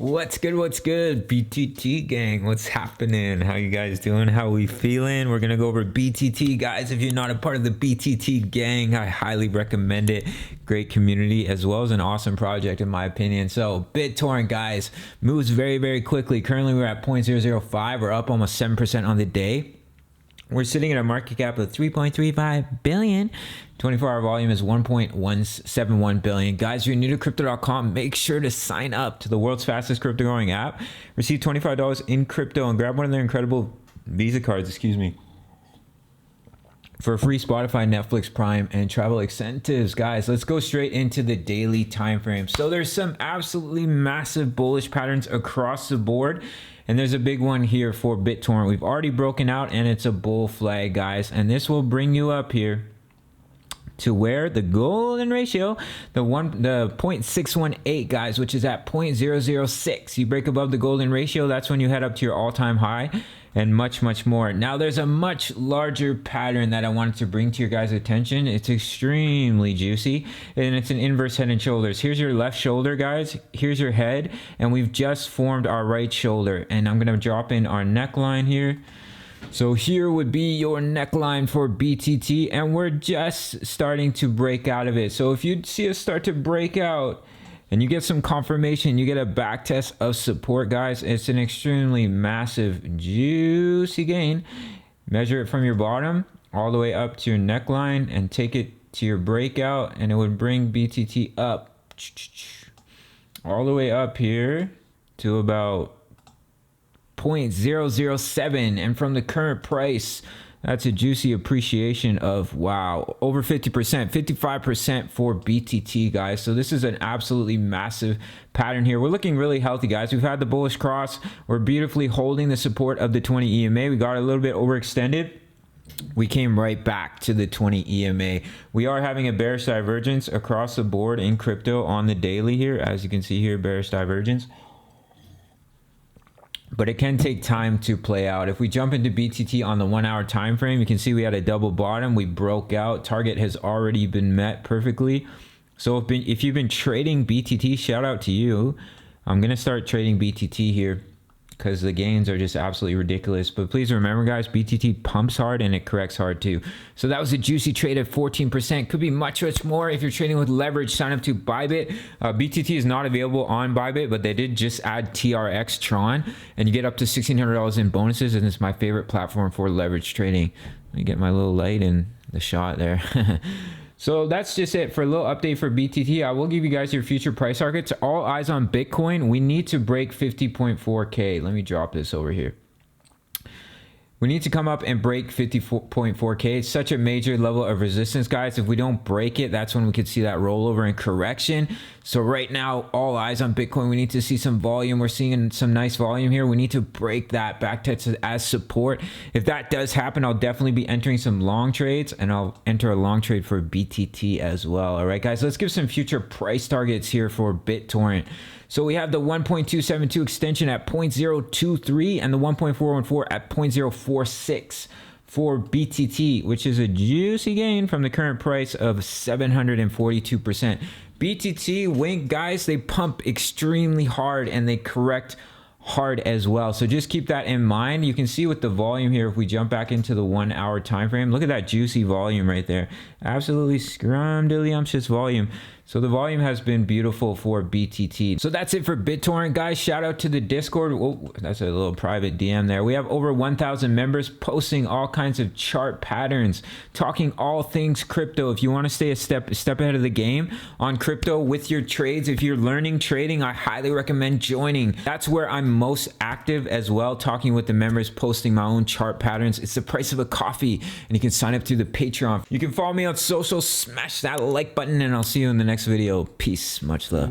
What's good, BTT gang? What's happening? How you guys doing? How we feeling? We're gonna go over BTT, guys. If you're not a part of the BTT gang, I highly recommend it. Great community as well as an awesome project in my opinion. So BitTorrent, guys, moves very quickly. Currently we're at 0.005. We're up almost 7% on the day. We're sitting at a market cap of 3.35 billion. 24-hour volume is 1.171 billion. Guys, if you're new to crypto.com, make sure to sign up to the world's fastest crypto growing app. Receive $25 in crypto and grab one of their incredible Visa cards, for free Spotify, Netflix, Prime, and travel incentives. Guys, let's go straight into the daily time frame. So there's some absolutely massive bullish patterns across the board. And there's a big one here for BitTorrent. We've already broken out and it's a bull flag, guys. And this will bring you up here to where the golden ratio, the 0.618, guys, which is at 0.006. You break above the golden ratio, that's when you head up to your all-time high and much more. Now there's a much larger pattern that I wanted to bring to your guys' attention. It's extremely juicy and it's an inverse head and shoulders. Here's your left shoulder, guys. Here's your head, and we've just formed our right shoulder, and I'm gonna drop in our neckline here. So here would be your neckline for BTT, and we're just starting to break out of it. So if you see us start to break out and you get some confirmation, you get a back test of support, guys, it's an extremely massive, juicy gain. Measure it from your bottom all the way up to your neckline and take it to your breakout, and it would bring BTT up all the way up here to about 0.007, and from the current price, that's a juicy appreciation of, wow, over 50%, 55% for BTT, guys. So this is an absolutely massive pattern here. We're looking really healthy, guys. We've had the bullish cross. We're beautifully holding the support of the 20 EMA. We got a little bit overextended. We came right back to the 20 EMA. We are having a bearish divergence across the board in crypto on the daily here. As you can see here, bearish divergence. But it can take time to play out. If we jump into BTT on the 1 hour time frame, you can see we had a double bottom. We broke out. Target has already been met perfectly. So if you've been trading BTT, shout out to you. I'm gonna start trading BTT here because the gains are just absolutely ridiculous. But please remember, guys, BTT pumps hard and it corrects hard too. So that was a juicy trade of 14%. Could be much more if you're trading with leverage. Sign up to Bybit. BTT is not available on Bybit, but they did just add TRX Tron, and you get up to $1,600 in bonuses, and it's my favorite platform for leverage trading. Let me get my little light in the shot there. So that's just it for a little update for BTT. I will give you guys your future price targets. All eyes on Bitcoin. We need to break 50.4K. Let me drop this over here. We need to come up and break 54.4K. It's such a major level of resistance, guys. If we don't break it, that's when we could see that rollover and correction. So right now, all eyes on Bitcoin. We need to see some volume. We're seeing some nice volume here. We need to break that back test as support. If that does happen, I'll definitely be entering some long trades, and I'll enter a long trade for BTT as well. All right, guys, let's give some future price targets here for BitTorrent. So we have the 1.272 extension at 0.023 and the 1.414 at 0.046 for BTT, which is a juicy gain from the current price of 742%. BTT, Wink, guys, they pump extremely hard and they correct hard as well. So just keep that in mind. You can see with the volume here, if we jump back into the 1 hour time frame, look at that juicy volume right there. Absolutely scrumdiddlyumptious volume. So the volume has been beautiful for BTT. So that's it for BitTorrent, guys. Shout out to the Discord. Whoa, that's a little private DM there. We have over 1,000 members posting all kinds of chart patterns, talking all things crypto. If you want to stay a step ahead of the game on crypto with your trades, if you're learning trading, I highly recommend joining. That's where I'm most active as well, talking with the members, posting my own chart patterns. It's the price of a coffee, and you can sign up through the Patreon. You can follow me on social, smash that like button, and I'll see you in the next video. Peace, much love.